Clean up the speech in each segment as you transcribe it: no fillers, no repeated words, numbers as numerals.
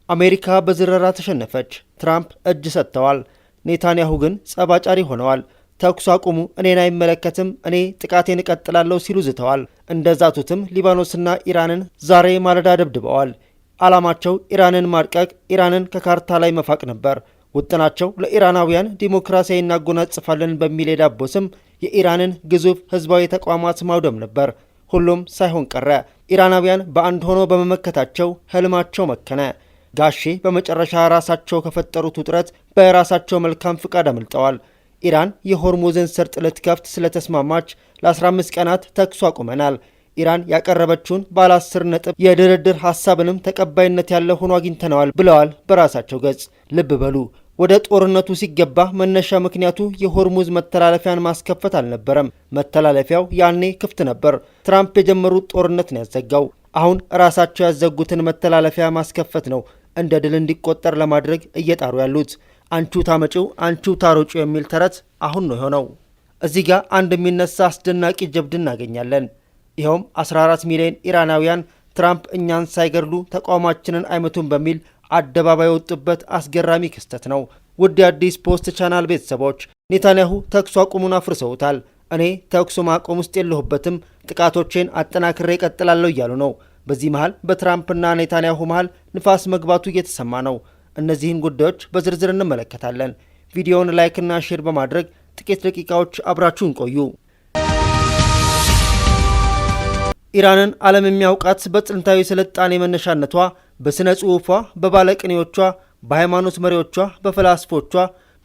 አሜሪካ በዝረራ ተሸነፈች። ትራምፕ እጅ ሰጥተዋል። ኔታንያሁ ግን ጸባጫሪ ሆነዋል። ተኩስ አቁሙ እኔን አይመለከትም፣ እኔ ጥቃቴን እቀጥላለሁ ሲሉ ዝተዋል። እንደዛቱትም ሊባኖስና ኢራንን ዛሬ ማለዳ ደብድበዋል። ዓላማቸው ኢራንን ማድቀቅ፣ ኢራንን ከካርታ ላይ መፋቅ ነበር። ውጥናቸው ለኢራናውያን ዲሞክራሲያዊ እናጎናጽፋለን በሚል የዳቦ ስም የኢራንን ግዙፍ ህዝባዊ ተቋማት ማውደም ነበር። ሁሉም ሳይሆን ቀረ። ኢራናውያን በአንድ ሆኖ በመመከታቸው ህልማቸው መከነ። ጋሼ በመጨረሻ ራሳቸው ከፈጠሩት ውጥረት በራሳቸው መልካም ፍቃድ አመልጠዋል። ኢራን የሆርሙዝን ሰርጥ ልትከፍት ስለተስማማች ለ15 ቀናት ተኩስ አቁመናል። ኢራን ያቀረበችውን ባለ 10 ነጥብ የድርድር ሀሳብንም ተቀባይነት ያለው ሆኖ አግኝተነዋል ብለዋል በራሳቸው ገጽ። ልብ በሉ፣ ወደ ጦርነቱ ሲገባ መነሻ ምክንያቱ የሆርሙዝ መተላለፊያን ማስከፈት አልነበረም። መተላለፊያው ያኔ ክፍት ነበር። ትራምፕ የጀመሩት ጦርነት ነው ያዘጋው። አሁን ራሳቸው ያዘጉትን መተላለፊያ ማስከፈት ነው እንደ ድል እንዲቆጠር ለማድረግ እየጣሩ ያሉት። አንቹ ታመጪው አንቹ ታሮጩ የሚል ተረት አሁን ነው የሆነው። እዚህ ጋር አንድ የሚነሳ አስደናቂ ጀብድ እናገኛለን። ይኸውም 14 ሚሊዮን ኢራናውያን ትራምፕ እኛን ሳይገድሉ ተቋማችንን አይመቱም በሚል አደባባይ የወጡበት አስገራሚ ክስተት ነው። ውድ የአዲስ ፖስት ቻናል ቤተሰቦች፣ ኔታንያሁ ተኩስ አቁሙን አፍርሰውታል። እኔ ተኩሱ ማቆም ውስጥ የለሁበትም፣ ጥቃቶቼን አጠናክሬ እቀጥላለሁ እያሉ ነው። በዚህ መሃል በትራምፕና ኔታንያሁ መሃል ንፋስ መግባቱ እየተሰማ ነው። እነዚህን ጉዳዮች በዝርዝር እንመለከታለን። ቪዲዮውን ላይክና ሼር በማድረግ ጥቂት ደቂቃዎች አብራችሁን ቆዩ። ኢራንን ዓለም የሚያውቃት በጥንታዊ ስልጣኔ መነሻነቷ፣ በሥነ ጽሑፏ፣ በባለቅኔዎቿ፣ በሃይማኖት መሪዎቿ፣ በፈላስፎቿ፣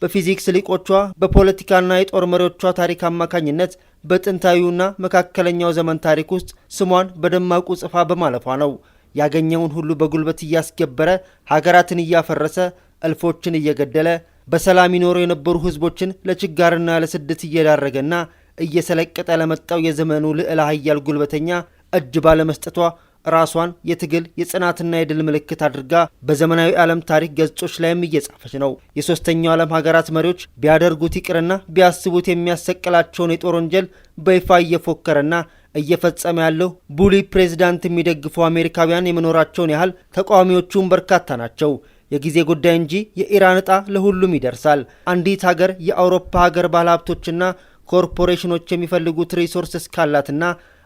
በፊዚክስ ሊቆቿ፣ በፖለቲካና የጦር መሪዎቿ ታሪክ አማካኝነት በጥንታዊውና መካከለኛው ዘመን ታሪክ ውስጥ ስሟን በደማቁ ጽፋ በማለፏ ነው። ያገኘውን ሁሉ በጉልበት እያስገበረ ሀገራትን እያፈረሰ እልፎችን እየገደለ በሰላም ይኖሩ የነበሩ ሕዝቦችን ለችጋርና ለስደት እየዳረገና እየሰለቀጠ ለመጣው የዘመኑ ልዕለ ኃያል ጉልበተኛ እጅ ባለመስጠቷ ራሷን የትግል የጽናትና የድል ምልክት አድርጋ በዘመናዊ ዓለም ታሪክ ገጾች ላይም እየጻፈች ነው። የሶስተኛው ዓለም ሀገራት መሪዎች ቢያደርጉት ይቅርና ቢያስቡት የሚያሰቅላቸውን የጦር ወንጀል በይፋ እየፎከረና እየፈጸመ ያለው ቡሊ ፕሬዝዳንት የሚደግፉ አሜሪካውያን የመኖራቸውን ያህል ተቃዋሚዎቹም በርካታ ናቸው። የጊዜ ጉዳይ እንጂ የኢራን ዕጣ ለሁሉም ይደርሳል። አንዲት ሀገር የአውሮፓ ሀገር ባለሀብቶችና ኮርፖሬሽኖች የሚፈልጉት ሪሶርስ እስካላትና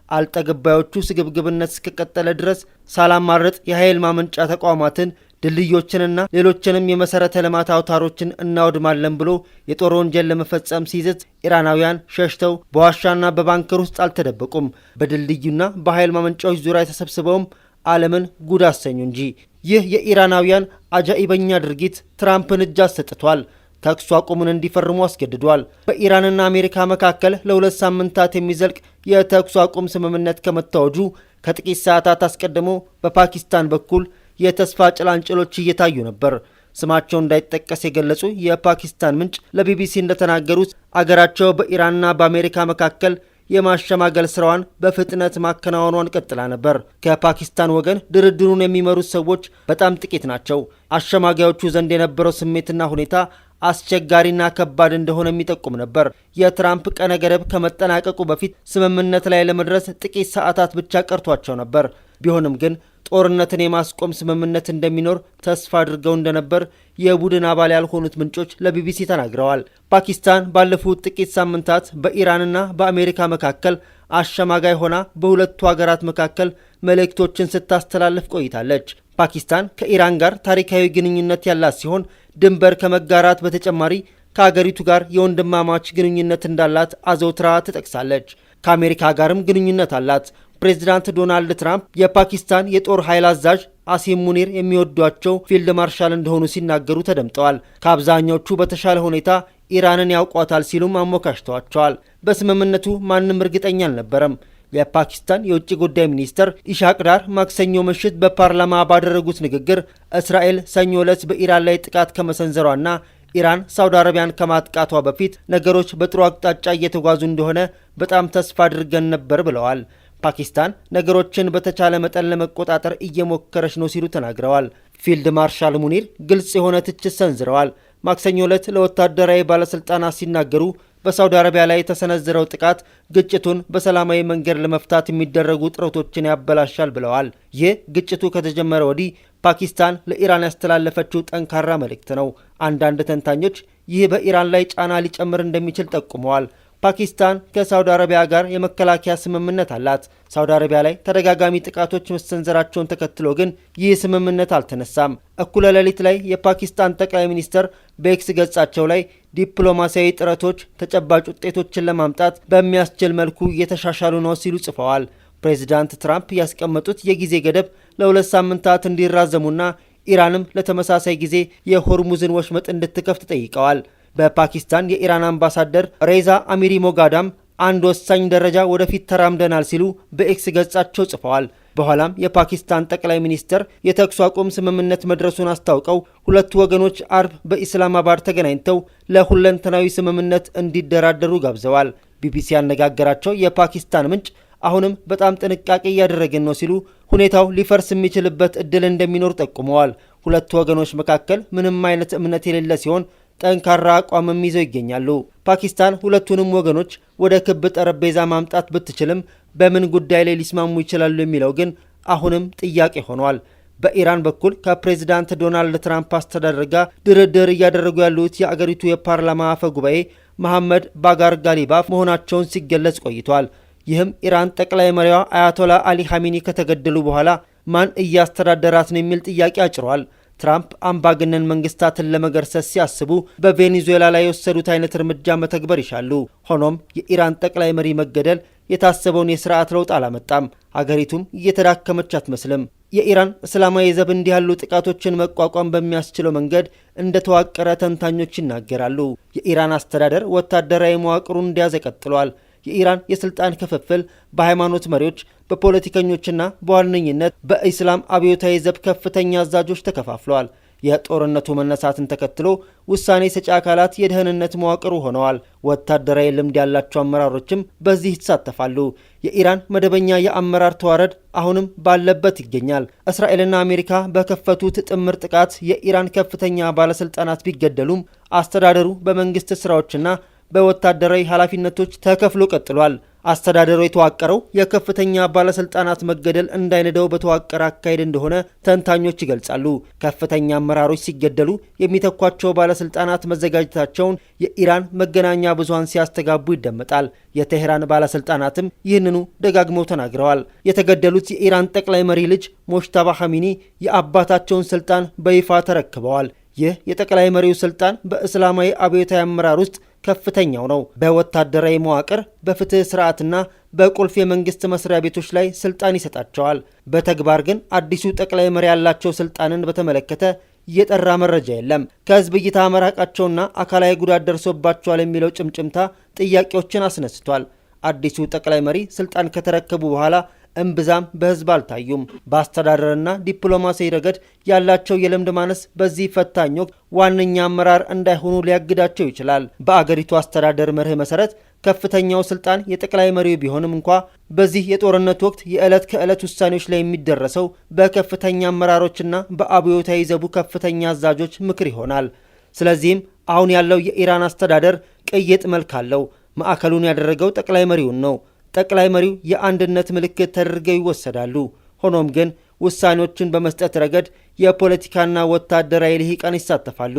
አልጠገባዮቹ ስግብግብነት እስከቀጠለ ድረስ ሳላማረጥ የኃይል ማመንጫ ተቋማትን፣ ድልድዮችንና ሌሎችንም የመሰረተ ልማት አውታሮችን እናወድማለን ብሎ የጦር ወንጀል ለመፈጸም ሲዝት ኢራናውያን ሸሽተው በዋሻና በባንከር ውስጥ አልተደበቁም። በድልድዩና በኃይል ማመንጫዎች ዙሪያ ተሰብስበውም ዓለምን ጉድ አሰኙ እንጂ። ይህ የኢራናውያን አጃኢበኛ ድርጊት ትራምፕን እጅ አሰጥቷል። ተኩስ አቁሙን እንዲፈርሙ አስገድዷል። በኢራንና አሜሪካ መካከል ለ2 ሳምንታት የሚዘልቅ የተኩስ አቁም ስምምነት ከመታወጁ ከጥቂት ሰዓታት አስቀድሞ በፓኪስታን በኩል የተስፋ ጭላንጭሎች እየታዩ ነበር። ስማቸው እንዳይጠቀስ የገለጹ የፓኪስታን ምንጭ ለቢቢሲ እንደተናገሩት አገራቸው በኢራንና በአሜሪካ መካከል የማሸማገል ስራዋን በፍጥነት ማከናወኗን ቀጥላ ነበር። ከፓኪስታን ወገን ድርድሩን የሚመሩት ሰዎች በጣም ጥቂት ናቸው። አሸማጋዮቹ ዘንድ የነበረው ስሜትና ሁኔታ አስቸጋሪና ከባድ እንደሆነ የሚጠቁም ነበር። የትራምፕ ቀነ ገደብ ከመጠናቀቁ በፊት ስምምነት ላይ ለመድረስ ጥቂት ሰዓታት ብቻ ቀርቷቸው ነበር። ቢሆንም ግን ጦርነትን የማስቆም ስምምነት እንደሚኖር ተስፋ አድርገው እንደነበር የቡድን አባል ያልሆኑት ምንጮች ለቢቢሲ ተናግረዋል። ፓኪስታን ባለፉት ጥቂት ሳምንታት በኢራንና በአሜሪካ መካከል አሸማጋይ ሆና በሁለቱ ሀገራት መካከል መልእክቶችን ስታስተላልፍ ቆይታለች። ፓኪስታን ከኢራን ጋር ታሪካዊ ግንኙነት ያላት ሲሆን ድንበር ከመጋራት በተጨማሪ ከአገሪቱ ጋር የወንድማማች ግንኙነት እንዳላት አዘውትራ ትጠቅሳለች። ከአሜሪካ ጋርም ግንኙነት አላት። ፕሬዚዳንት ዶናልድ ትራምፕ የፓኪስታን የጦር ኃይል አዛዥ አሲም ሙኒር የሚወዷቸው ፊልድ ማርሻል እንደሆኑ ሲናገሩ ተደምጠዋል። ከአብዛኞቹ በተሻለ ሁኔታ ኢራንን ያውቋታል ሲሉም አሞካሽተዋቸዋል። በስምምነቱ ማንም እርግጠኛ አልነበረም። የፓኪስታን የውጭ ጉዳይ ሚኒስትር ኢሻቅ ዳር ማክሰኞ ምሽት በፓርላማ ባደረጉት ንግግር እስራኤል ሰኞ ዕለት በኢራን ላይ ጥቃት ከመሰንዘሯና ኢራን ሳውዲ አረቢያን ከማጥቃቷ በፊት ነገሮች በጥሩ አቅጣጫ እየተጓዙ እንደሆነ በጣም ተስፋ አድርገን ነበር ብለዋል። ፓኪስታን ነገሮችን በተቻለ መጠን ለመቆጣጠር እየሞከረች ነው ሲሉ ተናግረዋል። ፊልድ ማርሻል ሙኒር ግልጽ የሆነ ትችት ሰንዝረዋል። ማክሰኞ ዕለት ለወታደራዊ ባለስልጣናት ሲናገሩ በሳውዲ አረቢያ ላይ የተሰነዘረው ጥቃት ግጭቱን በሰላማዊ መንገድ ለመፍታት የሚደረጉ ጥረቶችን ያበላሻል ብለዋል። ይህ ግጭቱ ከተጀመረ ወዲህ ፓኪስታን ለኢራን ያስተላለፈችው ጠንካራ መልእክት ነው። አንዳንድ ተንታኞች ይህ በኢራን ላይ ጫና ሊጨምር እንደሚችል ጠቁመዋል። ፓኪስታን ከሳውዲ አረቢያ ጋር የመከላከያ ስምምነት አላት። ሳውዲ አረቢያ ላይ ተደጋጋሚ ጥቃቶች መሰንዘራቸውን ተከትሎ ግን ይህ ስምምነት አልተነሳም። እኩለ ሌሊት ላይ የፓኪስታን ጠቅላይ ሚኒስትር በኤክስ ገጻቸው ላይ ዲፕሎማሲያዊ ጥረቶች ተጨባጭ ውጤቶችን ለማምጣት በሚያስችል መልኩ እየተሻሻሉ ነው ሲሉ ጽፈዋል። ፕሬዚዳንት ትራምፕ ያስቀመጡት የጊዜ ገደብ ለ2 ሳምንታት እንዲራዘሙና ኢራንም ለተመሳሳይ ጊዜ የሆርሙዝን ወሽመጥ እንድትከፍት ጠይቀዋል። በፓኪስታን የኢራን አምባሳደር ሬዛ አሚሪ ሞጋዳም አንድ ወሳኝ ደረጃ ወደፊት ተራምደናል ሲሉ በኤክስ ገጻቸው ጽፈዋል። በኋላም የፓኪስታን ጠቅላይ ሚኒስትር የተኩስ አቁም ስምምነት መድረሱን አስታውቀው ሁለቱ ወገኖች አርብ በኢስላማባድ ተገናኝተው ለሁለንተናዊ ስምምነት እንዲደራደሩ ጋብዘዋል። ቢቢሲ ያነጋገራቸው የፓኪስታን ምንጭ አሁንም በጣም ጥንቃቄ እያደረግን ነው ሲሉ ሁኔታው ሊፈርስ የሚችልበት እድል እንደሚኖር ጠቁመዋል። ሁለቱ ወገኖች መካከል ምንም አይነት እምነት የሌለ ሲሆን ጠንካራ አቋምም ይዘው ይገኛሉ። ፓኪስታን ሁለቱንም ወገኖች ወደ ክብ ጠረጴዛ ማምጣት ብትችልም በምን ጉዳይ ላይ ሊስማሙ ይችላሉ የሚለው ግን አሁንም ጥያቄ ሆኗል። በኢራን በኩል ከፕሬዚዳንት ዶናልድ ትራምፕ አስተዳደር ጋር ድርድር እያደረጉ ያሉት የአገሪቱ የፓርላማ አፈ ጉባኤ መሐመድ ባጋር ጋሊባፍ መሆናቸውን ሲገለጽ ቆይቷል። ይህም ኢራን ጠቅላይ መሪዋ አያቶላ አሊ ሐሚኒ ከተገደሉ በኋላ ማን እያስተዳደራት ነው የሚል ጥያቄ አጭሯል። ትራምፕ አምባገነን መንግስታትን ለመገርሰስ ሲያስቡ በቬኔዙዌላ ላይ የወሰዱት አይነት እርምጃ መተግበር ይሻሉ። ሆኖም የኢራን ጠቅላይ መሪ መገደል የታሰበውን የስርዓት ለውጥ አላመጣም። አገሪቱም እየተዳከመች አትመስልም። የኢራን እስላማዊ ዘብ እንዲህ ያሉ ጥቃቶችን መቋቋም በሚያስችለው መንገድ እንደተዋቀረ ተንታኞች ይናገራሉ። የኢራን አስተዳደር ወታደራዊ መዋቅሩን እንደያዘ ቀጥሏል። የኢራን የስልጣን ክፍፍል በሃይማኖት መሪዎች፣ በፖለቲከኞችና በዋነኝነት በኢስላም አብዮታዊ ዘብ ከፍተኛ አዛዦች ተከፋፍለዋል። የጦርነቱ መነሳትን ተከትሎ ውሳኔ ሰጪ አካላት የደህንነት መዋቅሩ ሆነዋል። ወታደራዊ ልምድ ያላቸው አመራሮችም በዚህ ይሳተፋሉ። የኢራን መደበኛ የአመራር ተዋረድ አሁንም ባለበት ይገኛል። እስራኤልና አሜሪካ በከፈቱት ጥምር ጥቃት የኢራን ከፍተኛ ባለስልጣናት ቢገደሉም አስተዳደሩ በመንግስት ስራዎችና በወታደራዊ ኃላፊነቶች ተከፍሎ ቀጥሏል። አስተዳደሩ የተዋቀረው የከፍተኛ ባለስልጣናት መገደል እንዳይነደው በተዋቀረ አካሄድ እንደሆነ ተንታኞች ይገልጻሉ። ከፍተኛ አመራሮች ሲገደሉ የሚተኳቸው ባለስልጣናት መዘጋጀታቸውን የኢራን መገናኛ ብዙሃን ሲያስተጋቡ ይደመጣል። የቴህራን ባለስልጣናትም ይህንኑ ደጋግመው ተናግረዋል። የተገደሉት የኢራን ጠቅላይ መሪ ልጅ ሞጅተባ ሐሚኒ የአባታቸውን ስልጣን በይፋ ተረክበዋል። ይህ የጠቅላይ መሪው ስልጣን በእስላማዊ አብዮታዊ አመራር ውስጥ ከፍተኛው ነው። በወታደራዊ መዋቅር፣ በፍትህ ስርዓትና በቁልፍ የመንግስት መስሪያ ቤቶች ላይ ስልጣን ይሰጣቸዋል። በተግባር ግን አዲሱ ጠቅላይ መሪ ያላቸው ስልጣንን በተመለከተ የጠራ መረጃ የለም። ከህዝብ እይታ መራቃቸውና አካላዊ ጉዳት ደርሶባቸዋል የሚለው ጭምጭምታ ጥያቄዎችን አስነስቷል። አዲሱ ጠቅላይ መሪ ስልጣን ከተረከቡ በኋላ እምብዛም በህዝብ አልታዩም። በአስተዳደርና ዲፕሎማሲ ረገድ ያላቸው የልምድ ማነስ በዚህ ፈታኝ ወቅት ዋነኛ አመራር እንዳይሆኑ ሊያግዳቸው ይችላል። በአገሪቱ አስተዳደር መርህ መሰረት ከፍተኛው ስልጣን የጠቅላይ መሪው ቢሆንም እንኳ በዚህ የጦርነት ወቅት የዕለት ከዕለት ውሳኔዎች ላይ የሚደረሰው በከፍተኛ አመራሮችና በአብዮታዊ ዘቡ ከፍተኛ አዛዦች ምክር ይሆናል። ስለዚህም አሁን ያለው የኢራን አስተዳደር ቅይጥ መልክ አለው። ማዕከሉን ያደረገው ጠቅላይ መሪውን ነው። ጠቅላይ መሪው የአንድነት ምልክት ተደርገው ይወሰዳሉ። ሆኖም ግን ውሳኔዎችን በመስጠት ረገድ የፖለቲካና ወታደራዊ ልሂቃን ይሳተፋሉ።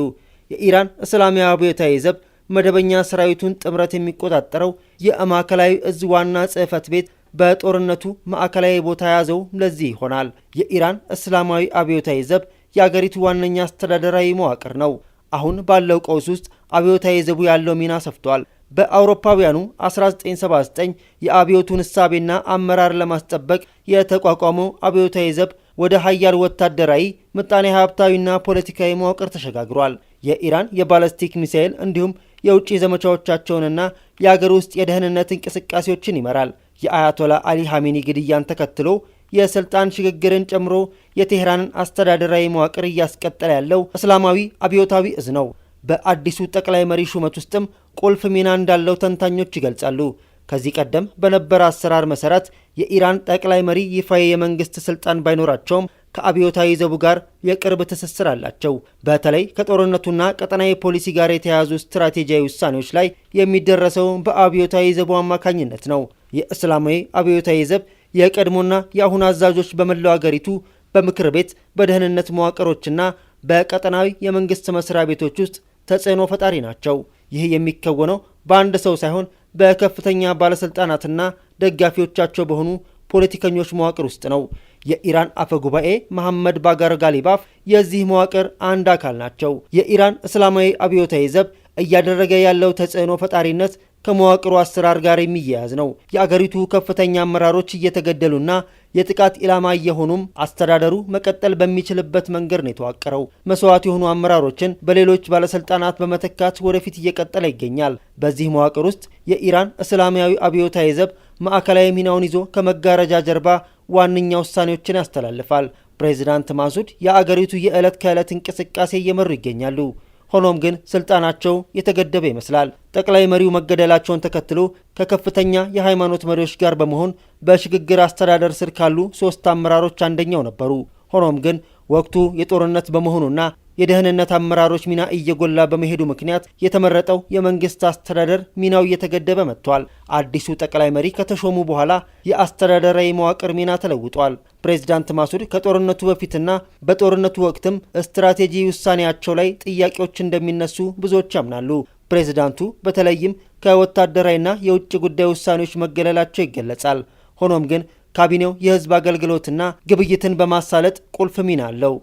የኢራን እስላማዊ አብዮታዊ ዘብ መደበኛ ሰራዊቱን ጥምረት የሚቆጣጠረው የማዕከላዊ እዝ ዋና ጽሕፈት ቤት በጦርነቱ ማዕከላዊ ቦታ የያዘው ለዚህ ይሆናል። የኢራን እስላማዊ አብዮታዊ ዘብ የአገሪቱ ዋነኛ አስተዳደራዊ መዋቅር ነው። አሁን ባለው ቀውስ ውስጥ አብዮታዊ ዘቡ ያለው ሚና ሰፍቷል። በአውሮፓውያኑ 1979 የአብዮቱን እሳቤና አመራር ለማስጠበቅ የተቋቋመው አብዮታዊ ዘብ ወደ ሀያል ወታደራዊ፣ ምጣኔ ሀብታዊና ፖለቲካዊ መዋቅር ተሸጋግሯል። የኢራን የባለስቲክ ሚሳኤል እንዲሁም የውጭ ዘመቻዎቻቸውንና የአገር ውስጥ የደህንነት እንቅስቃሴዎችን ይመራል። የአያቶላ አሊ ሐሚኒ ግድያን ተከትሎ የስልጣን ሽግግርን ጨምሮ የቴህራንን አስተዳደራዊ መዋቅር እያስቀጠለ ያለው እስላማዊ አብዮታዊ እዝ ነው። በአዲሱ ጠቅላይ መሪ ሹመት ውስጥም ቁልፍ ሚና እንዳለው ተንታኞች ይገልጻሉ። ከዚህ ቀደም በነበረ አሰራር መሰረት የኢራን ጠቅላይ መሪ ይፋዊ የመንግስት ስልጣን ባይኖራቸውም ከአብዮታዊ ዘቡ ጋር የቅርብ ትስስር አላቸው። በተለይ ከጦርነቱና ቀጠናዊ ፖሊሲ ጋር የተያያዙ ስትራቴጂያዊ ውሳኔዎች ላይ የሚደረሰው በአብዮታዊ ዘቡ አማካኝነት ነው። የእስላማዊ አብዮታዊ ዘብ የቀድሞና የአሁን አዛዦች በመላው አገሪቱ በምክር ቤት፣ በደህንነት መዋቅሮችና በቀጠናዊ የመንግስት መስሪያ ቤቶች ውስጥ ተጽዕኖ ፈጣሪ ናቸው። ይህ የሚከወነው በአንድ ሰው ሳይሆን በከፍተኛ ባለስልጣናትና ደጋፊዎቻቸው በሆኑ ፖለቲከኞች መዋቅር ውስጥ ነው። የኢራን አፈ ጉባኤ መሐመድ ባጋር ጋሊባፍ የዚህ መዋቅር አንድ አካል ናቸው። የኢራን እስላማዊ አብዮታዊ ዘብ እያደረገ ያለው ተጽዕኖ ፈጣሪነት ከመዋቅሩ አሰራር ጋር የሚያያዝ ነው። የአገሪቱ ከፍተኛ አመራሮች እየተገደሉና የጥቃት ኢላማ እየሆኑም አስተዳደሩ መቀጠል በሚችልበት መንገድ ነው የተዋቀረው። መስዋዕት የሆኑ አመራሮችን በሌሎች ባለስልጣናት በመተካት ወደፊት እየቀጠለ ይገኛል። በዚህ መዋቅር ውስጥ የኢራን እስላማዊ አብዮታዊ ዘብ ማዕከላዊ ሚናውን ይዞ ከመጋረጃ ጀርባ ዋነኛ ውሳኔዎችን ያስተላልፋል። ፕሬዚዳንት ማሱድ የአገሪቱ የዕለት ከዕለት እንቅስቃሴ እየመሩ ይገኛሉ። ሆኖም ግን ስልጣናቸው የተገደበ ይመስላል። ጠቅላይ መሪው መገደላቸውን ተከትሎ ከከፍተኛ የሃይማኖት መሪዎች ጋር በመሆን በሽግግር አስተዳደር ስር ካሉ 3 አመራሮች አንደኛው ነበሩ። ሆኖም ግን ወቅቱ የጦርነት በመሆኑና የደህንነት አመራሮች ሚና እየጎላ በመሄዱ ምክንያት የተመረጠው የመንግስት አስተዳደር ሚናው እየተገደበ መጥቷል። አዲሱ ጠቅላይ መሪ ከተሾሙ በኋላ የአስተዳደራዊ መዋቅር ሚና ተለውጧል። ፕሬዚዳንት ማሱድ ከጦርነቱ በፊትና በጦርነቱ ወቅትም ስትራቴጂ ውሳኔያቸው ላይ ጥያቄዎች እንደሚነሱ ብዙዎች ያምናሉ። ፕሬዚዳንቱ በተለይም ከወታደራዊና የውጭ ጉዳይ ውሳኔዎች መገለላቸው ይገለጻል። ሆኖም ግን ካቢኔው የህዝብ አገልግሎትና ግብይትን በማሳለጥ ቁልፍ ሚና አለው።